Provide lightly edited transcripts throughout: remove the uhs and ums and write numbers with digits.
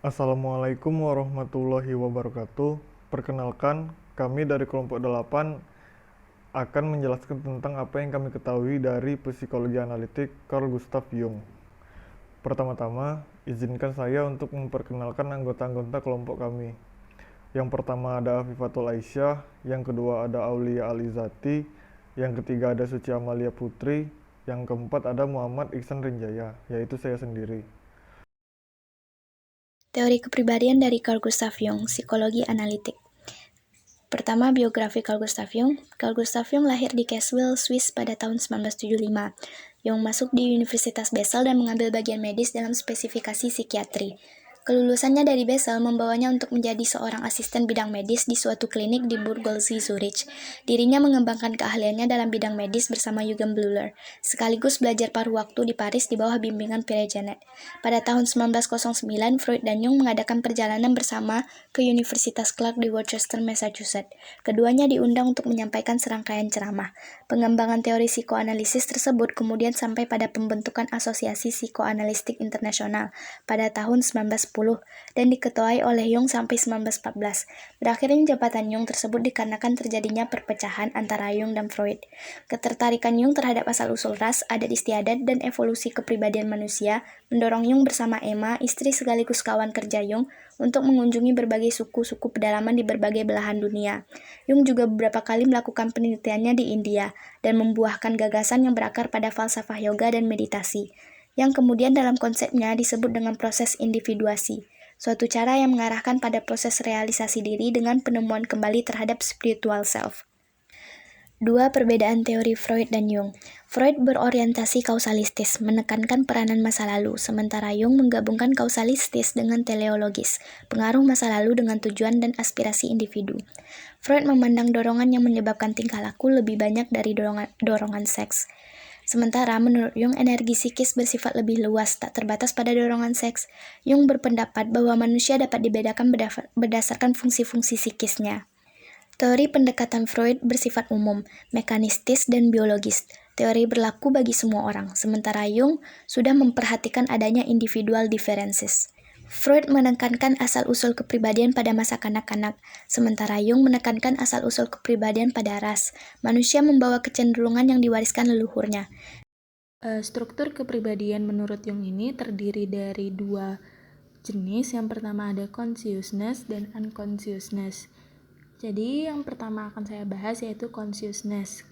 Assalamualaikum warahmatullahi wabarakatuh. Perkenalkan, kami dari kelompok 8 akan menjelaskan tentang apa yang kami ketahui dari psikologi analitik Carl Gustav Jung. Pertama-tama, izinkan saya untuk memperkenalkan anggota-anggota kelompok kami. Yang pertama ada Afifatul Aisyah, yang kedua ada Aulia Alizati, yang ketiga ada Suci Amalia Putri, yang keempat ada Muhammad Iksan Rinjaya, yaitu saya sendiri. Teori kepribadian dari Carl Gustav Jung, psikologi analitik. Pertama, biografi Carl Gustav Jung. Carl Gustav Jung lahir di Caswell, Swiss pada tahun 1975. Jung masuk di Universitas Basel dan mengambil bagian medis dalam spesifikasi psikiatri. Kelulusannya dari Basel membawanya untuk menjadi seorang asisten bidang medis di suatu klinik di Burgolzi, Zurich. Dirinya mengembangkan keahliannya dalam bidang medis bersama Eugen Bleuler, sekaligus belajar paruh waktu di Paris di bawah bimbingan Pierre Janet. Pada tahun 1909, Freud dan Jung mengadakan perjalanan bersama ke Universitas Clark di Worcester, Massachusetts. Keduanya diundang untuk menyampaikan serangkaian ceramah. Pengembangan teori psikoanalisis tersebut kemudian sampai pada pembentukan Asosiasi Psikoanalistik Internasional pada tahun 1910 dan diketuai oleh Jung sampai 1914. Berakhirnya jabatan Jung tersebut dikarenakan terjadinya perpecahan antara Jung dan Freud. Ketertarikan Jung terhadap asal-usul ras, adat istiadat, dan evolusi kepribadian manusia mendorong Jung bersama Emma, istri sekaligus kawan kerja Jung, untuk mengunjungi berbagai suku-suku pedalaman di berbagai belahan dunia. Jung juga beberapa kali melakukan penelitiannya di India dan membuahkan gagasan yang berakar pada falsafah yoga dan meditasi, yang kemudian dalam konsepnya disebut dengan proses individuasi, suatu cara yang mengarahkan pada proses realisasi diri dengan penemuan kembali terhadap spiritual self. 2. Perbedaan teori Freud dan Jung. Freud berorientasi kausalistis, menekankan peranan masa lalu, sementara Jung menggabungkan kausalistis dengan teleologis, pengaruh masa lalu dengan tujuan dan aspirasi individu. Freud memandang dorongan yang menyebabkan tingkah laku lebih banyak dari dorongan seks. Sementara menurut Jung, energi psikis bersifat lebih luas, tak terbatas pada dorongan seks. Jung berpendapat bahwa manusia dapat dibedakan berdasarkan fungsi-fungsi psikisnya. Teori pendekatan Freud bersifat umum, mekanistis, dan biologis. Teori berlaku bagi semua orang, sementara Jung sudah memperhatikan adanya individual differences. Freud menekankan asal-usul kepribadian pada masa kanak-kanak, sementara Jung menekankan asal-usul kepribadian pada ras. Manusia membawa kecenderungan yang diwariskan leluhurnya. Struktur kepribadian menurut Jung ini terdiri dari dua jenis. Yang pertama ada consciousness dan unconsciousness. Jadi yang pertama akan saya bahas yaitu consciousness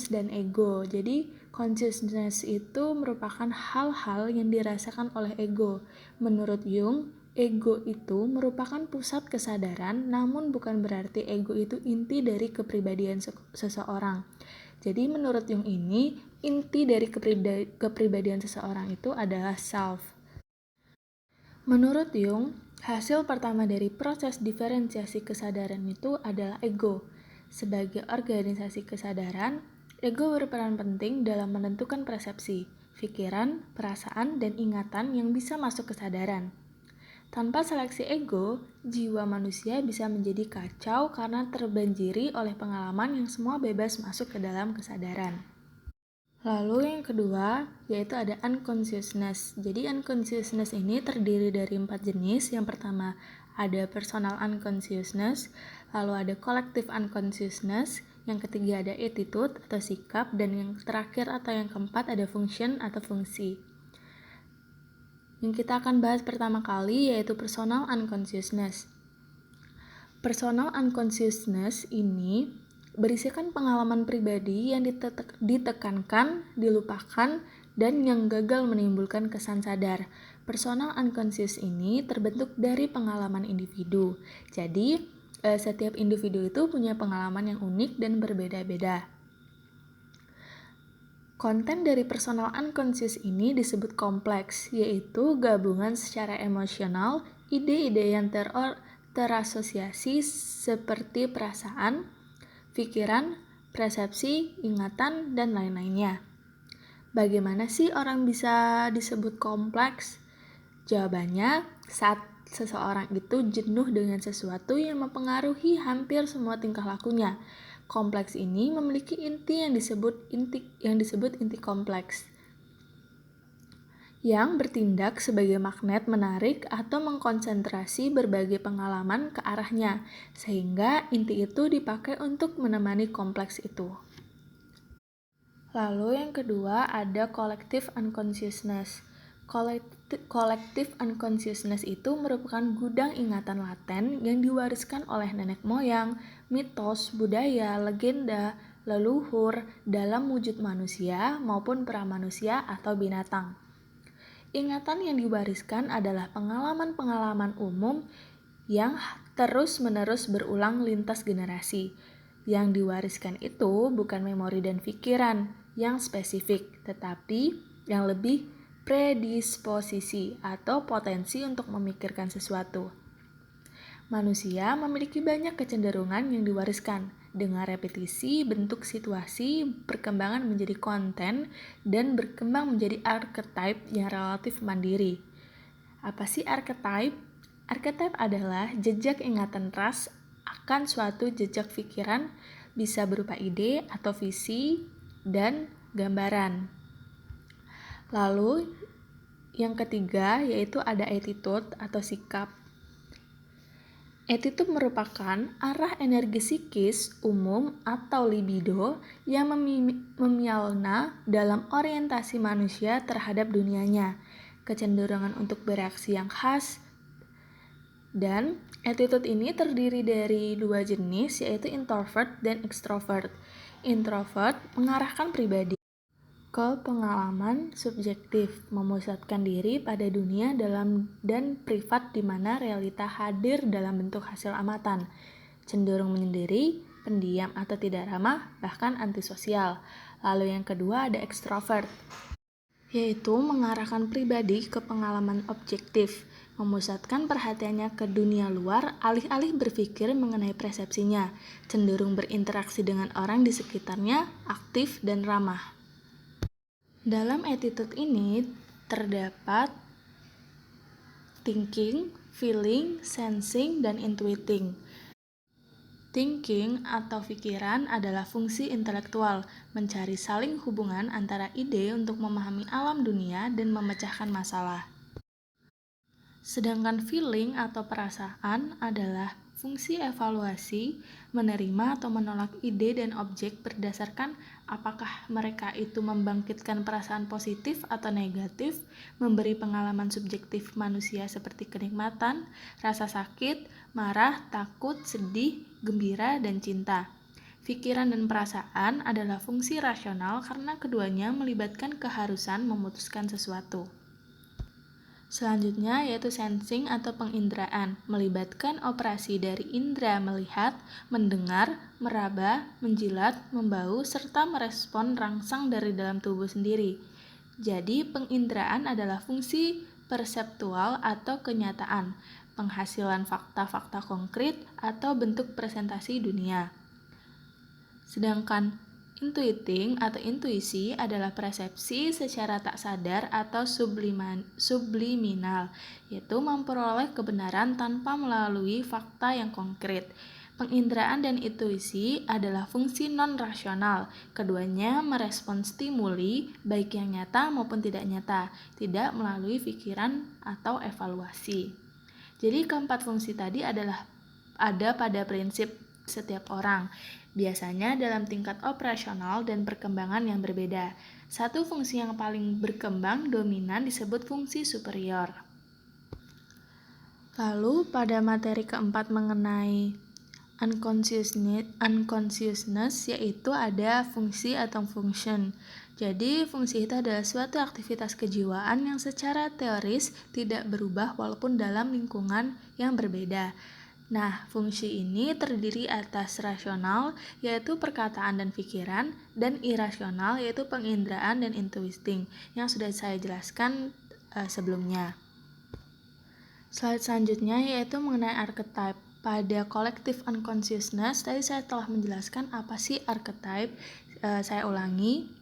dan ego. Jadi consciousness itu merupakan hal-hal yang dirasakan oleh ego. Menurut Jung, ego itu merupakan pusat kesadaran, namun bukan berarti ego itu inti dari kepribadian seseorang. Jadi menurut Jung ini, inti dari kepribadian seseorang itu adalah self. Menurut Jung, hasil pertama dari proses diferensiasi kesadaran itu adalah ego. Sebagai organisasi kesadaran, ego berperan penting dalam menentukan persepsi, pikiran, perasaan, dan ingatan yang bisa masuk kesadaran. Tanpa seleksi ego, jiwa manusia bisa menjadi kacau karena terbanjiri oleh pengalaman yang semua bebas masuk ke dalam kesadaran. Lalu yang kedua, yaitu ada unconsciousness. Jadi unconsciousness ini terdiri dari 4 jenis. Yang pertama ada personal unconsciousness, lalu ada collective unconsciousness, yang ketiga ada attitude atau sikap, dan yang terakhir atau yang keempat ada function atau fungsi. Yang kita akan bahas pertama kali yaitu personal unconsciousness. Personal unconsciousness ini berisikan pengalaman pribadi yang ditekankan, dilupakan, dan yang gagal menimbulkan kesan sadar. Personal unconscious ini terbentuk dari pengalaman individu. Jadi, setiap individu itu punya pengalaman yang unik dan berbeda-beda. Konten dari personal unconscious ini disebut kompleks, yaitu gabungan secara emosional, ide-ide yang terasosiasi seperti perasaan, pikiran, persepsi, ingatan, dan lain-lainnya. Bagaimana sih orang bisa disebut kompleks? Jawabannya, saat seseorang itu jenuh dengan sesuatu yang mempengaruhi hampir semua tingkah lakunya. Kompleks ini memiliki inti yang disebut inti kompleks. yang bertindak sebagai magnet menarik atau mengkonsentrasi berbagai pengalaman ke arahnya, sehingga inti itu dipakai untuk menemani kompleks itu. Lalu yang kedua ada collective unconsciousness. Collective unconsciousness itu merupakan gudang ingatan laten yang diwariskan oleh nenek moyang, mitos, budaya, legenda, leluhur dalam wujud manusia maupun pramanusia atau binatang. Ingatan yang diwariskan adalah pengalaman-pengalaman umum yang terus-menerus berulang lintas generasi. Yang diwariskan itu bukan memori dan pikiran yang spesifik, tetapi yang lebih predisposisi atau potensi untuk memikirkan sesuatu. Manusia memiliki banyak kecenderungan yang diwariskan. Dengan repetisi, bentuk situasi perkembangan menjadi konten dan berkembang menjadi archetype yang relatif mandiri. Apa sih archetype? Archetype adalah jejak ingatan ras akan suatu jejak pikiran, bisa berupa ide atau visi dan gambaran. Lalu yang ketiga yaitu ada attitude atau sikap. Attitude merupakan arah energi psikis umum atau libido yang memialna dalam orientasi manusia terhadap dunianya, kecenderungan untuk bereaksi yang khas, dan attitude ini terdiri dari dua jenis yaitu introvert dan extrovert. Introvert mengarahkan pribadi ke pengalaman subjektif, memusatkan diri pada dunia dalam dan privat di mana realita hadir dalam bentuk hasil amatan, cenderung menyendiri, pendiam atau tidak ramah, bahkan antisosial. Lalu yang kedua ada extrovert, yaitu mengarahkan pribadi ke pengalaman objektif, memusatkan perhatiannya ke dunia luar alih-alih berpikir mengenai persepsinya, cenderung berinteraksi dengan orang di sekitarnya, aktif dan ramah. Dalam attitude ini terdapat thinking, feeling, sensing, dan intuiting. Thinking atau pikiran adalah fungsi intelektual, mencari saling hubungan antara ide untuk memahami alam dunia dan memecahkan masalah. Sedangkan feeling atau perasaan adalah fungsi evaluasi, menerima atau menolak ide dan objek berdasarkan apakah mereka itu membangkitkan perasaan positif atau negatif, memberi pengalaman subjektif manusia seperti kenikmatan, rasa sakit, marah, takut, sedih, gembira, dan cinta. Pikiran dan perasaan adalah fungsi rasional karena keduanya melibatkan keharusan memutuskan sesuatu. Selanjutnya yaitu sensing atau penginderaan, melibatkan operasi dari indera melihat, mendengar, meraba, menjilat, membau, serta merespon rangsang dari dalam tubuh sendiri. Jadi penginderaan adalah fungsi perseptual atau kenyataan, penghasilan fakta-fakta konkret atau bentuk presentasi dunia. Sedangkan intuiting atau intuisi adalah persepsi secara tak sadar atau subliminal, yaitu memperoleh kebenaran tanpa melalui fakta yang konkret. Penginderaan dan intuisi adalah fungsi non-rasional. Keduanya merespon stimuli, baik yang nyata maupun tidak nyata, tidak melalui pikiran atau evaluasi. Jadi keempat fungsi tadi adalah ada pada prinsip setiap orang, biasanya dalam tingkat operasional dan perkembangan yang berbeda. Satu fungsi yang paling berkembang dominan disebut fungsi superior. Lalu pada materi keempat mengenai unconsciousness yaitu ada fungsi atau function. Jadi fungsi itu adalah suatu aktivitas kejiwaan yang secara teoris tidak berubah walaupun dalam lingkungan yang berbeda. Nah, fungsi ini terdiri atas rasional, yaitu perkataan dan pikiran, dan irasional, yaitu penginderaan dan intuiting, yang sudah saya jelaskan sebelumnya. Slide selanjutnya yaitu mengenai archetype. Pada collective unconsciousness, tadi saya telah menjelaskan apa sih archetype. Saya ulangi.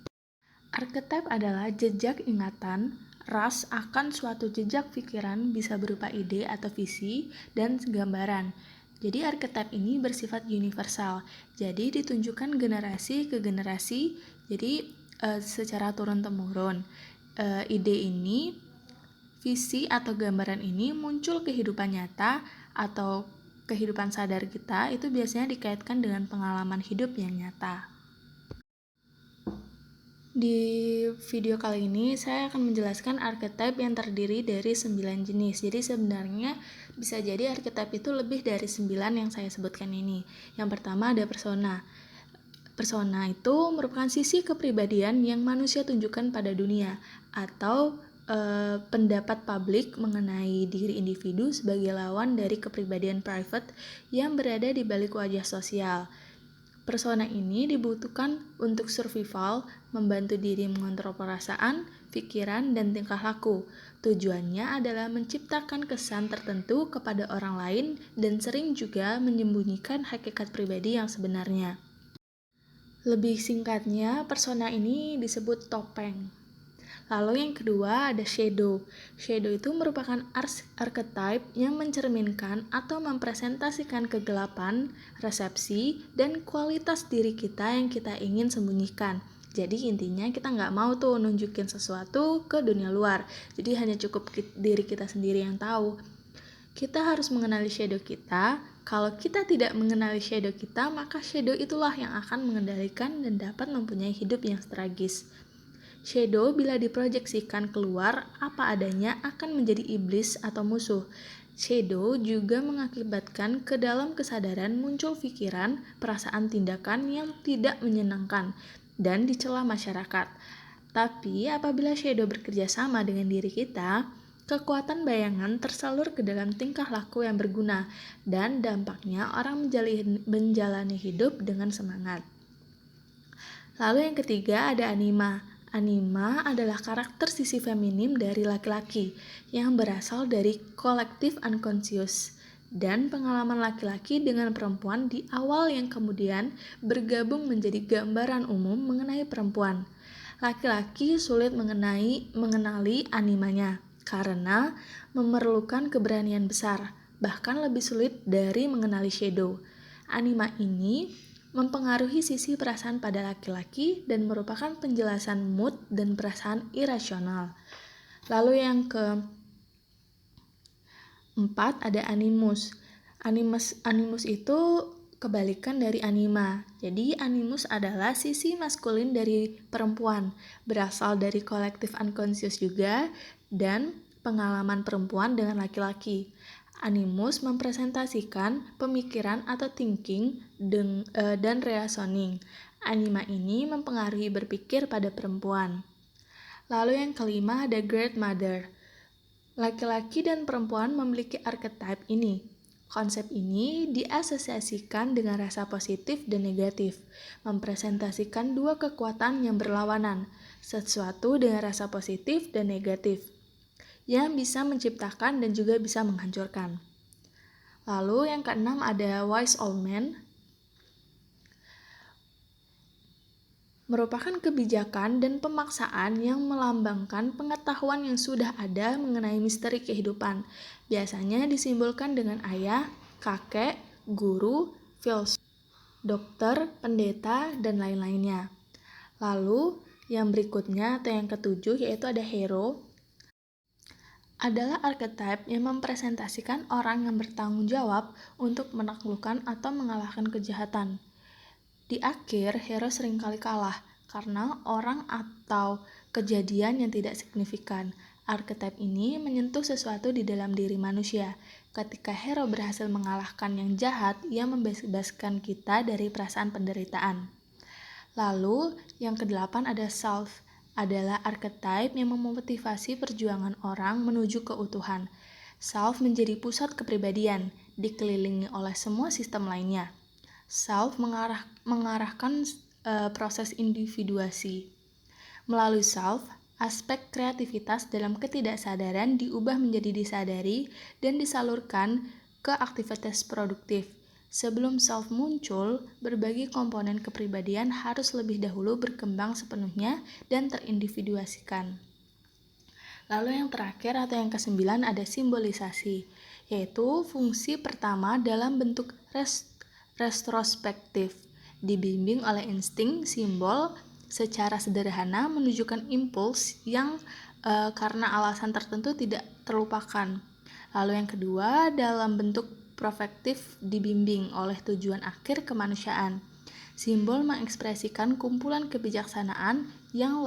Archetype adalah jejak ingatan ras akan suatu jejak pikiran, bisa berupa ide atau visi dan gambaran. Jadi archetype ini bersifat universal. Jadi ditunjukkan generasi ke generasi. Jadi secara turun temurun. Ide ini visi atau gambaran ini muncul kehidupan nyata atau kehidupan sadar kita, itu biasanya dikaitkan dengan pengalaman hidup yang nyata. Di video kali ini saya akan menjelaskan archetype yang terdiri dari 9 jenis. Jadi sebenarnya bisa jadi archetype itu lebih dari 9 yang saya sebutkan ini. Yang pertama ada persona. Persona itu merupakan sisi kepribadian yang manusia tunjukkan pada dunia atau pendapat publik mengenai diri individu sebagai lawan dari kepribadian private yang berada di balik wajah sosial. Persona ini dibutuhkan untuk survival, membantu diri mengontrol perasaan, pikiran, dan tingkah laku. Tujuannya adalah menciptakan kesan tertentu kepada orang lain dan sering juga menyembunyikan hakikat pribadi yang sebenarnya. Lebih singkatnya, persona ini disebut topeng. Lalu yang kedua ada shadow. Shadow itu merupakan archetype yang mencerminkan atau mempresentasikan kegelapan, resepsi, dan kualitas diri kita yang kita ingin sembunyikan. Jadi intinya kita nggak mau tuh nunjukin sesuatu ke dunia luar. Jadi hanya cukup diri kita sendiri yang tahu. Kita harus mengenali shadow kita. Kalau kita tidak mengenali shadow kita, maka shadow itulah yang akan mengendalikan dan dapat mempunyai hidup yang tragis. Shadow bila diproyeksikan keluar apa adanya akan menjadi iblis atau musuh. Shadow juga mengakibatkan ke dalam kesadaran muncul pikiran, perasaan, tindakan yang tidak menyenangkan dan dicela masyarakat. Tapi apabila shadow bekerja sama dengan diri kita, kekuatan bayangan tersalur ke dalam tingkah laku yang berguna dan dampaknya orang menjalani hidup dengan semangat. Lalu yang ketiga ada anima. Anima adalah karakter sisi feminim dari laki-laki yang berasal dari kolektif unconscious dan pengalaman laki-laki dengan perempuan di awal yang kemudian bergabung menjadi gambaran umum mengenai perempuan. Laki-laki sulit mengenali animanya karena memerlukan keberanian besar, bahkan lebih sulit dari mengenali shadow. Anima ini mempengaruhi sisi perasaan pada laki-laki dan merupakan penjelasan mood dan perasaan irasional. Lalu yang keempat ada animus. Animus itu kebalikan dari anima. Jadi animus adalah sisi maskulin dari perempuan, berasal dari kolektif unconscious juga dan pengalaman perempuan dengan laki-laki. Animus mempresentasikan pemikiran atau thinking dan reasoning. Anima ini mempengaruhi berpikir pada perempuan. Lalu yang kelima ada Great Mother. Laki-laki dan perempuan memiliki archetype ini. Konsep ini diasosiasikan dengan rasa positif dan negatif, mempresentasikan dua kekuatan yang berlawanan, sesuatu dengan rasa positif dan negatif yang bisa menciptakan dan juga bisa menghancurkan. Lalu yang keenam ada Wise Old Man. Merupakan kebijakan dan pemaksaan yang melambangkan pengetahuan yang sudah ada mengenai misteri kehidupan. Biasanya disimbolkan dengan ayah, kakek, guru, filsuf, dokter, pendeta, dan lain-lainnya. Lalu yang berikutnya atau yang ketujuh yaitu ada hero. Adalah archetype yang mempresentasikan orang yang bertanggung jawab untuk menaklukkan atau mengalahkan kejahatan. Di akhir, hero seringkali kalah karena orang atau kejadian yang tidak signifikan. Archetype ini menyentuh sesuatu di dalam diri manusia. Ketika hero berhasil mengalahkan yang jahat, ia membebaskan kita dari perasaan penderitaan. Lalu, yang kedelapan ada self. Adalah archetype yang memotivasi perjuangan orang menuju keutuhan. Self menjadi pusat kepribadian, dikelilingi oleh semua sistem lainnya. Self mengarahkan proses individuasi. Melalui self, aspek kreativitas dalam ketidaksadaran diubah menjadi disadari dan disalurkan ke aktivitas produktif. Sebelum self muncul, berbagai komponen kepribadian harus lebih dahulu berkembang sepenuhnya dan terindividuasikan. Lalu yang terakhir atau yang kesembilan ada simbolisasi, yaitu fungsi pertama dalam bentuk retrospektif, dibimbing oleh insting simbol secara sederhana menunjukkan impuls yang karena alasan tertentu tidak terlupakan. Lalu yang kedua, dalam bentuk prospektif dibimbing oleh tujuan akhir kemanusiaan. Simbol mengekspresikan kumpulan kebijaksanaan yang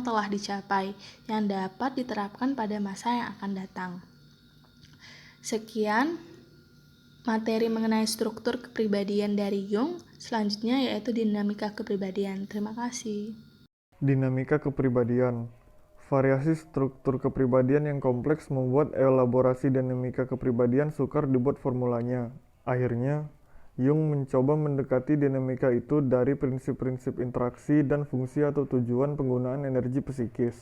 telah dicapai, yang dapat diterapkan pada masa yang akan datang. Sekian materi mengenai struktur kepribadian dari Jung. Selanjutnya yaitu dinamika kepribadian. Terima kasih. Dinamika kepribadian. Variasi struktur kepribadian yang kompleks membuat elaborasi dinamika kepribadian sukar dibuat formulanya. Akhirnya, Jung mencoba mendekati dinamika itu dari prinsip-prinsip interaksi dan fungsi atau tujuan penggunaan energi psikis.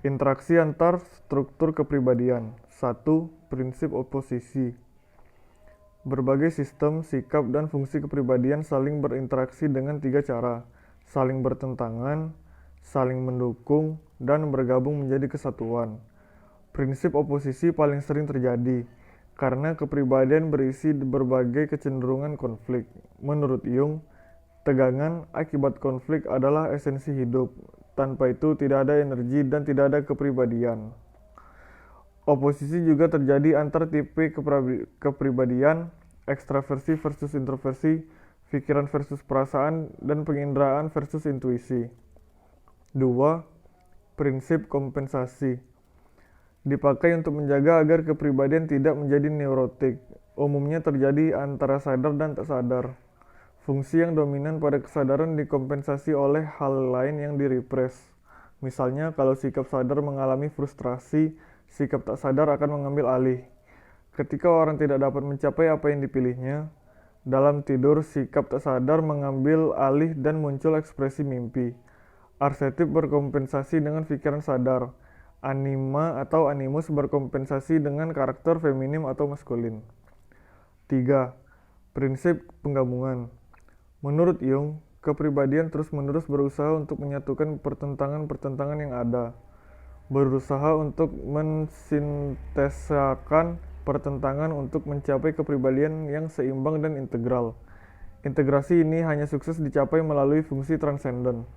Interaksi antar struktur kepribadian. 1. Prinsip oposisi. Berbagai sistem, sikap, dan fungsi kepribadian saling berinteraksi dengan 3 cara: saling bertentangan, saling mendukung, dan bergabung menjadi kesatuan. Prinsip oposisi paling sering terjadi karena kepribadian berisi berbagai kecenderungan konflik. Menurut Jung, tegangan akibat konflik adalah esensi hidup. Tanpa itu tidak ada energi dan tidak ada kepribadian. Oposisi juga terjadi antar tipe kepribadian, ekstraversi versus introversi, pikiran versus perasaan, dan penginderaan versus intuisi. 2. Prinsip kompensasi. Dipakai untuk menjaga agar kepribadian tidak menjadi neurotik. Umumnya terjadi antara sadar dan tak sadar. Fungsi yang dominan pada kesadaran dikompensasi oleh hal lain yang direpress. Misalnya, kalau sikap sadar mengalami frustrasi, sikap tak sadar akan mengambil alih. Ketika orang tidak dapat mencapai apa yang dipilihnya, dalam tidur sikap tak sadar mengambil alih dan muncul ekspresi mimpi. Arsetip berkompensasi dengan pikiran sadar. Anima atau animus berkompensasi dengan karakter feminim atau maskulin. 3. Prinsip penggabungan. Menurut Jung, kepribadian terus-menerus berusaha untuk menyatukan pertentangan-pertentangan yang ada. Berusaha untuk mensintesakan pertentangan untuk mencapai kepribadian yang seimbang dan integral. Integrasi ini hanya sukses dicapai melalui fungsi transenden.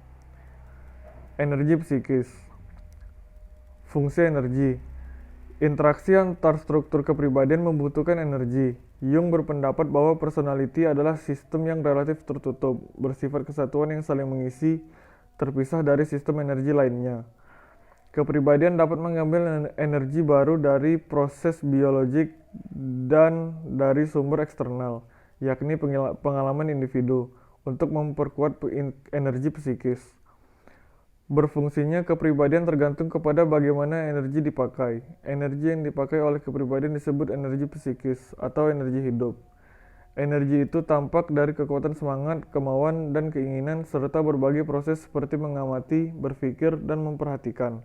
Energi psikis. Fungsi energi. Interaksi antar struktur kepribadian membutuhkan energi. Jung berpendapat bahwa personality adalah sistem yang relatif tertutup, bersifat kesatuan yang saling mengisi, terpisah dari sistem energi lainnya. Kepribadian dapat mengambil energi baru dari proses biologik dan dari sumber eksternal, yakni pengalaman individu, untuk memperkuat energi psikis. Berfungsinya kepribadian tergantung kepada bagaimana energi dipakai. Energi yang dipakai oleh kepribadian disebut energi psikis atau energi hidup. Energi itu tampak dari kekuatan semangat, kemauan, dan keinginan, serta berbagai proses seperti mengamati, berpikir, dan memperhatikan.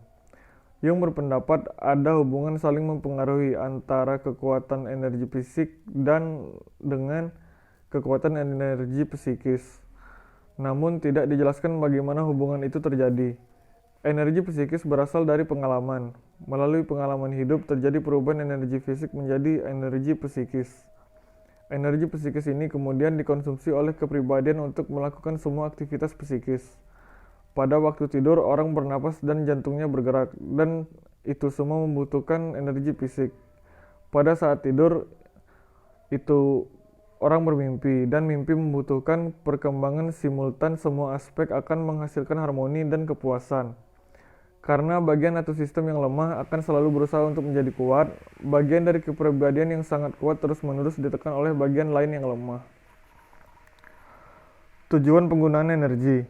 Jung berpendapat ada hubungan saling mempengaruhi antara kekuatan energi fisik dan dengan kekuatan energi psikis. Namun tidak dijelaskan bagaimana hubungan itu terjadi. Energi psikis berasal dari pengalaman. Melalui pengalaman hidup terjadi perubahan energi fisik menjadi energi psikis. Energi psikis ini kemudian dikonsumsi oleh kepribadian untuk melakukan semua aktivitas psikis. Pada waktu tidur, orang bernapas dan jantungnya bergerak, dan itu semua membutuhkan energi fisik. Pada saat tidur, itu orang bermimpi, dan mimpi membutuhkan perkembangan simultan. Semua aspek akan menghasilkan harmoni dan kepuasan. Karena bagian atau sistem yang lemah akan selalu berusaha untuk menjadi kuat, bagian dari kepribadian yang sangat kuat terus-menerus ditekan oleh bagian lain yang lemah. Tujuan penggunaan energi.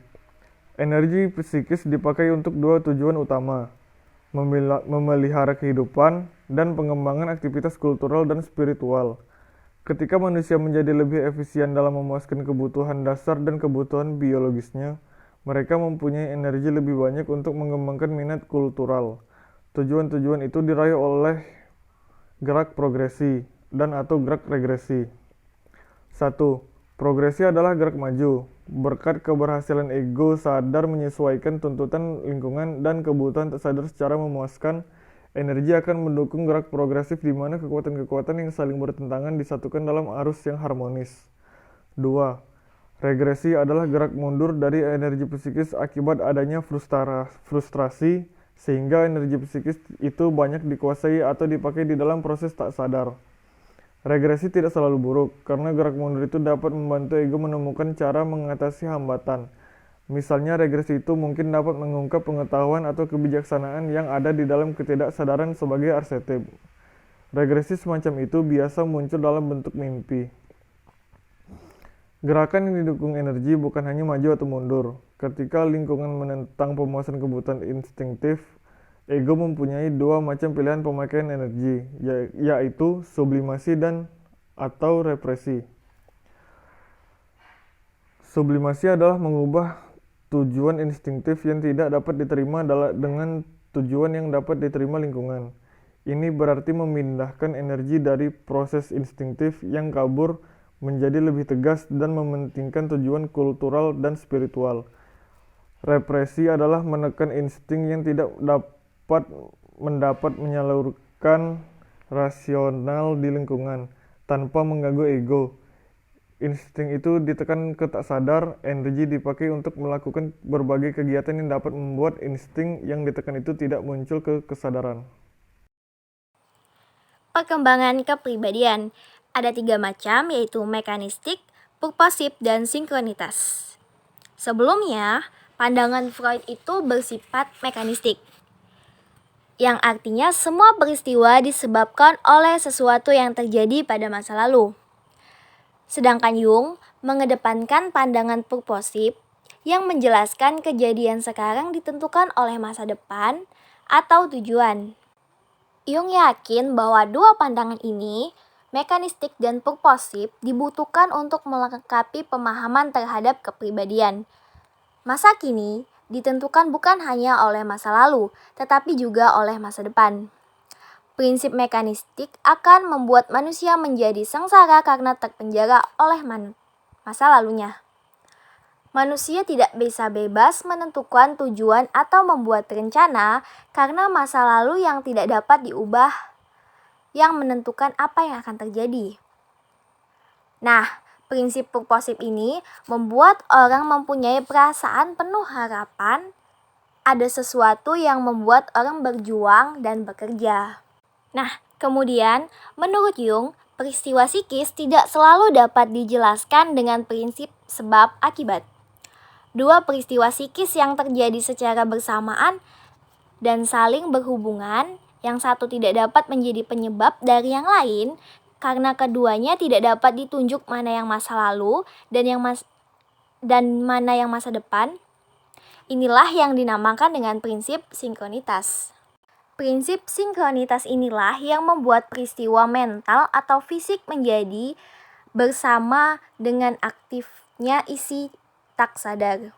Energi psikis dipakai untuk 2 tujuan utama: memelihara kehidupan dan pengembangan aktivitas kultural dan spiritual. Ketika manusia menjadi lebih efisien dalam memuaskan kebutuhan dasar dan kebutuhan biologisnya, mereka mempunyai energi lebih banyak untuk mengembangkan minat kultural. Tujuan-tujuan itu diraih oleh gerak progresi dan atau gerak regresi. 1. Progresi adalah gerak maju. Berkat keberhasilan ego sadar menyesuaikan tuntutan lingkungan dan kebutuhan tak sadar secara memuaskan, energi akan mendukung gerak progresif di mana kekuatan-kekuatan yang saling bertentangan disatukan dalam arus yang harmonis. 2. Regresi adalah gerak mundur dari energi psikis akibat adanya frustrasi, sehingga energi psikis itu banyak dikuasai atau dipakai di dalam proses tak sadar. Regresi tidak selalu buruk, karena gerak mundur itu dapat membantu ego menemukan cara mengatasi hambatan. Misalnya, regresi itu mungkin dapat mengungkap pengetahuan atau kebijaksanaan yang ada di dalam ketidaksadaran sebagai arsetip. Regresi semacam itu biasa muncul dalam bentuk mimpi. Gerakan yang didukung energi bukan hanya maju atau mundur. Ketika lingkungan menentang pemuasan kebutuhan instingtif, ego mempunyai dua macam pilihan pemakaian energi, yaitu sublimasi dan atau represi. Sublimasi adalah mengubah tujuan instingtif yang tidak dapat diterima dengan tujuan yang dapat diterima lingkungan. Ini berarti memindahkan energi dari proses instingtif yang kabur menjadi lebih tegas dan mementingkan tujuan kultural dan spiritual. Represi adalah menekan insting yang tidak dapat menyalurkan rasional di lingkungan tanpa mengganggu ego. Insting itu ditekan ke tak sadar, energi dipakai untuk melakukan berbagai kegiatan yang dapat membuat insting yang ditekan itu tidak muncul ke kesadaran. Perkembangan kepribadian. Ada 3 macam, yaitu mekanistik, purposif, dan sinkronitas. Sebelumnya, pandangan Freud itu bersifat mekanistik, yang artinya semua peristiwa disebabkan oleh sesuatu yang terjadi pada masa lalu. Sedangkan Jung mengedepankan pandangan purposif yang menjelaskan kejadian sekarang ditentukan oleh masa depan atau tujuan. Jung yakin bahwa dua pandangan ini, mekanistik dan purposif, dibutuhkan untuk melengkapi pemahaman terhadap kepribadian. Masa kini ditentukan bukan hanya oleh masa lalu, tetapi juga oleh masa depan. Prinsip mekanistik akan membuat manusia menjadi sengsara karena terpenjara oleh masa lalunya. Manusia tidak bisa bebas menentukan tujuan atau membuat rencana karena masa lalu yang tidak dapat diubah yang menentukan apa yang akan terjadi. Nah, prinsip purposif ini membuat orang mempunyai perasaan penuh harapan, ada sesuatu yang membuat orang berjuang dan bekerja. Nah, kemudian menurut Jung, peristiwa psikis tidak selalu dapat dijelaskan dengan prinsip sebab akibat. Dua peristiwa psikis yang terjadi secara bersamaan dan saling berhubungan, yang satu tidak dapat menjadi penyebab dari yang lain karena keduanya tidak dapat ditunjuk mana yang masa lalu dan mana yang masa depan. Inilah yang dinamakan dengan prinsip sinkronitas. Prinsip sinkronitas inilah yang membuat peristiwa mental atau fisik menjadi bersama dengan aktifnya isi tak sadar.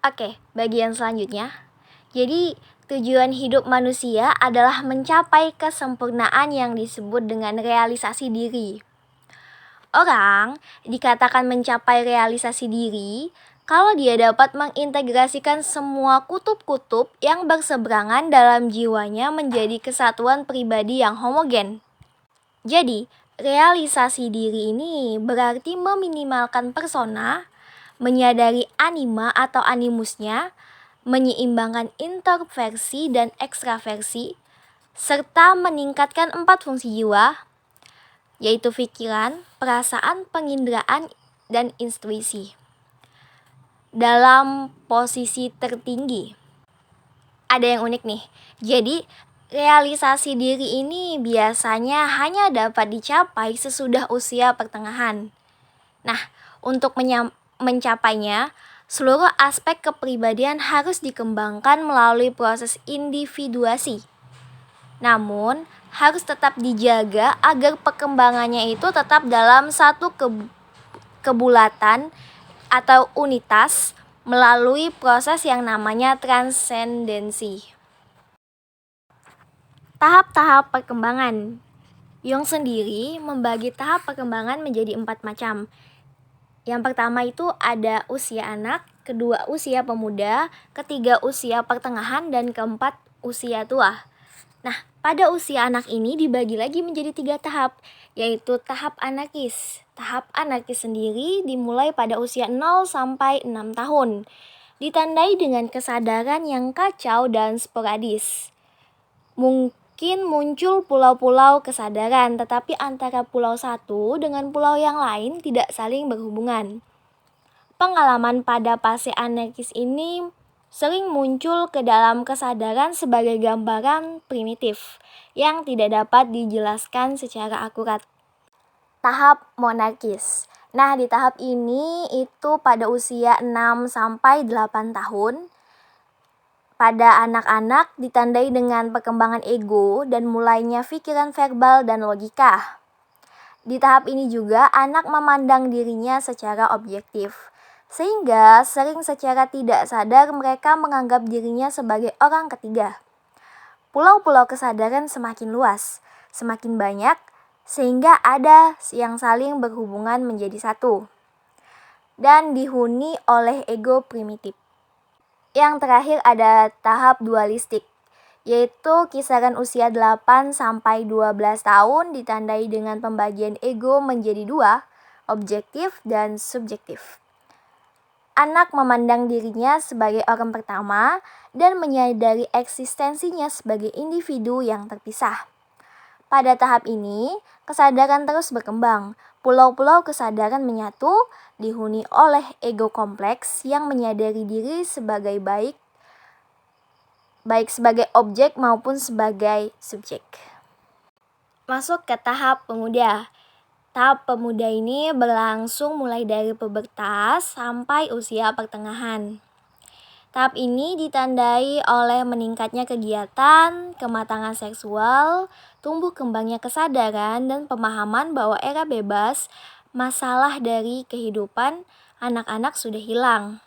Oke, bagian selanjutnya. Jadi, tujuan hidup manusia adalah mencapai kesempurnaan yang disebut dengan realisasi diri. Orang dikatakan mencapai realisasi diri kalau dia dapat mengintegrasikan semua kutub-kutub yang berseberangan dalam jiwanya menjadi kesatuan pribadi yang homogen. Jadi, realisasi diri ini berarti meminimalkan persona, menyadari anima atau animusnya, menyeimbangkan introversi dan ekstraversi, serta meningkatkan 4 fungsi jiwa, yaitu pikiran, perasaan, penginderaan, dan intuisi, dalam posisi tertinggi. Ada yang unik nih, jadi realisasi diri ini biasanya hanya dapat dicapai sesudah usia pertengahan. Nah, untuk mencapainya, seluruh aspek kepribadian harus dikembangkan melalui proses individuasi. Namun, harus tetap dijaga agar perkembangannya itu tetap dalam satu kebulatan atau unitas melalui proses yang namanya transendensi. Tahap-tahap perkembangan. Jung sendiri membagi tahap perkembangan menjadi 4 macam. Yang pertama itu ada usia anak, kedua usia pemuda, ketiga usia pertengahan, dan keempat usia tua. Nah, pada usia anak ini dibagi lagi menjadi 3 tahap, yaitu tahap anarkis. Tahap anarkis sendiri dimulai pada usia 0 sampai 6 tahun. ditandai dengan kesadaran yang kacau dan sporadis. Mungkin muncul pulau-pulau kesadaran, tetapi antara pulau satu dengan pulau yang lain tidak saling berhubungan. Pengalaman pada fase anarkis ini sering muncul ke dalam kesadaran sebagai gambaran primitif yang tidak dapat dijelaskan secara akurat. Tahap monarkis. Nah, di tahap ini itu pada usia 6-8 tahun. Pada anak-anak ditandai dengan perkembangan ego dan mulainya pikiran verbal dan logika. Di tahap ini juga anak memandang dirinya secara objektif, sehingga sering secara tidak sadar mereka menganggap dirinya sebagai orang ketiga. Pulau-pulau kesadaran semakin luas, semakin banyak, sehingga ada yang saling berhubungan menjadi satu, dan dihuni oleh ego primitif. Yang terakhir ada tahap dualistik, yaitu kisaran usia 8-12 tahun ditandai dengan pembagian ego menjadi dua, objektif dan subjektif. Anak memandang dirinya sebagai orang pertama dan menyadari eksistensinya sebagai individu yang terpisah. Pada tahap ini, kesadaran terus berkembang. Pulau-pulau kesadaran menyatu, dihuni oleh ego kompleks yang menyadari diri sebagai baik sebagai objek maupun sebagai subjek. Masuk ke tahap pemuda. Tahap pemuda ini berlangsung mulai dari pubertas sampai usia pertengahan. Tahap ini ditandai oleh meningkatnya kegiatan, kematangan seksual, tumbuh kembangnya kesadaran dan pemahaman bahwa era bebas, masalah dari kehidupan anak-anak sudah hilang.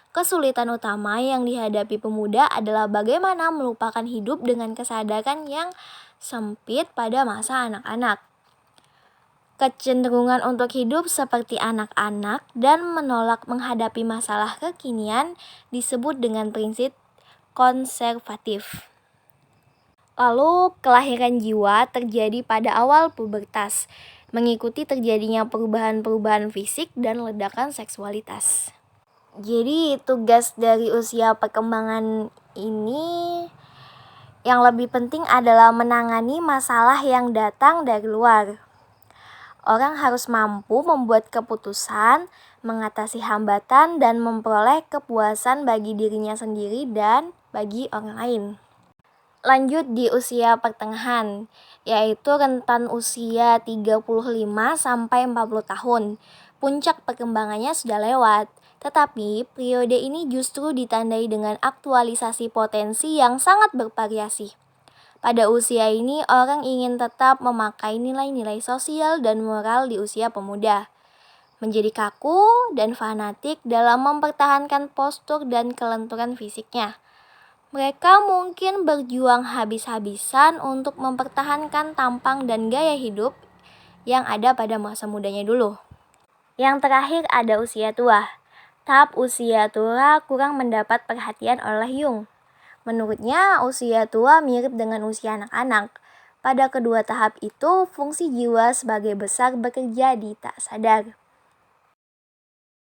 Kesulitan utama yang dihadapi pemuda adalah bagaimana melupakan hidup dengan kesadaran yang sempit pada masa anak-anak. Kecenderungan untuk hidup seperti anak-anak dan menolak menghadapi masalah kekinian disebut dengan prinsip konservatif. Lalu, kelahiran jiwa terjadi pada awal pubertas, mengikuti terjadinya perubahan-perubahan fisik dan ledakan seksualitas. Jadi, tugas dari usia perkembangan ini yang lebih penting adalah menangani masalah yang datang dari luar. Orang harus mampu membuat keputusan, mengatasi hambatan, dan memperoleh kepuasan bagi dirinya sendiri dan bagi orang lain. Lanjut di usia pertengahan, yaitu rentan usia 35-40 tahun. Puncak perkembangannya sudah lewat, tetapi periode ini justru ditandai dengan aktualisasi potensi yang sangat bervariasi. Pada usia ini, orang ingin tetap memakai nilai-nilai sosial dan moral di usia pemuda, menjadi kaku dan fanatik dalam mempertahankan postur dan kelenturan fisiknya. Mereka mungkin berjuang habis-habisan untuk mempertahankan tampang dan gaya hidup yang ada pada masa mudanya dulu. Yang terakhir ada usia tua. Tahap usia tua kurang mendapat perhatian oleh Jung. Menurutnya, usia tua mirip dengan usia anak-anak. Pada kedua tahap itu, fungsi jiwa sebagai besar bekerja di tak sadar.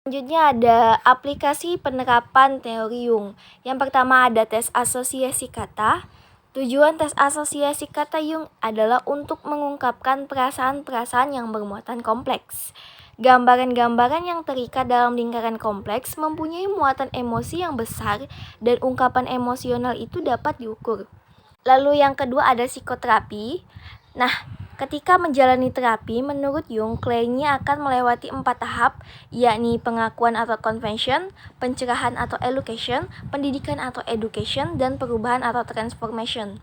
Selanjutnya ada aplikasi penerapan teori Jung. Yang pertama ada tes asosiasi kata. Tujuan tes asosiasi kata Jung adalah untuk mengungkapkan perasaan-perasaan yang bermuatan kompleks. Gambaran-gambaran yang terikat dalam lingkaran kompleks mempunyai muatan emosi yang besar dan ungkapan emosional itu dapat diukur. Lalu yang kedua ada psikoterapi. Nah, ketika menjalani terapi, menurut Jung, kliennya akan melewati 4 tahap, yakni pengakuan atau convention, pencerahan atau education, pendidikan atau education, dan perubahan atau transformation.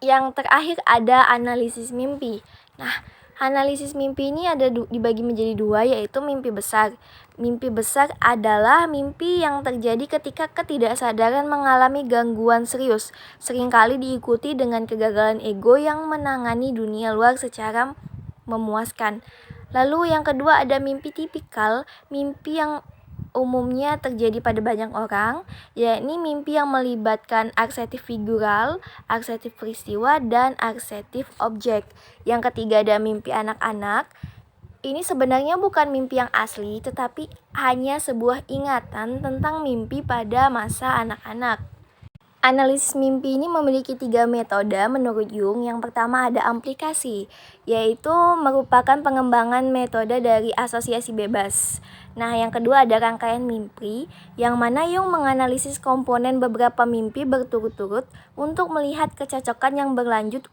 Yang terakhir ada analisis mimpi. Nah, analisis mimpi ini ada dibagi menjadi dua, yaitu mimpi besar. Mimpi besar adalah mimpi yang terjadi ketika ketidaksadaran mengalami gangguan serius, seringkali diikuti dengan kegagalan ego yang menangani dunia luar secara memuaskan. Lalu yang kedua ada mimpi tipikal, mimpi yang umumnya terjadi pada banyak orang, yakni mimpi yang melibatkan archetype figural, archetype peristiwa, dan archetype objek. Yang ketiga ada mimpi anak-anak. Ini sebenarnya bukan mimpi yang asli, tetapi hanya sebuah ingatan tentang mimpi pada masa anak-anak. Analisis mimpi ini memiliki 3 metode menurut Jung. Yang pertama ada aplikasi, yaitu merupakan pengembangan metode dari asosiasi bebas. Nah, yang kedua ada rangkaian mimpi, yang mana Jung menganalisis komponen beberapa mimpi berturut-turut untuk melihat kecocokan yang berlanjut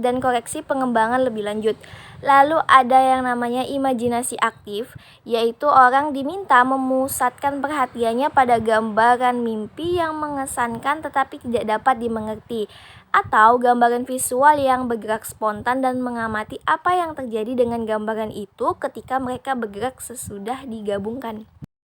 dan koreksi pengembangan lebih lanjut. Lalu ada yang namanya imajinasi aktif, yaitu orang diminta memusatkan perhatiannya pada gambaran mimpi yang mengesankan tetapi tidak dapat dimengerti, atau gambaran visual yang bergerak spontan dan mengamati apa yang terjadi dengan gambaran itu ketika mereka bergerak sesudah digabungkan.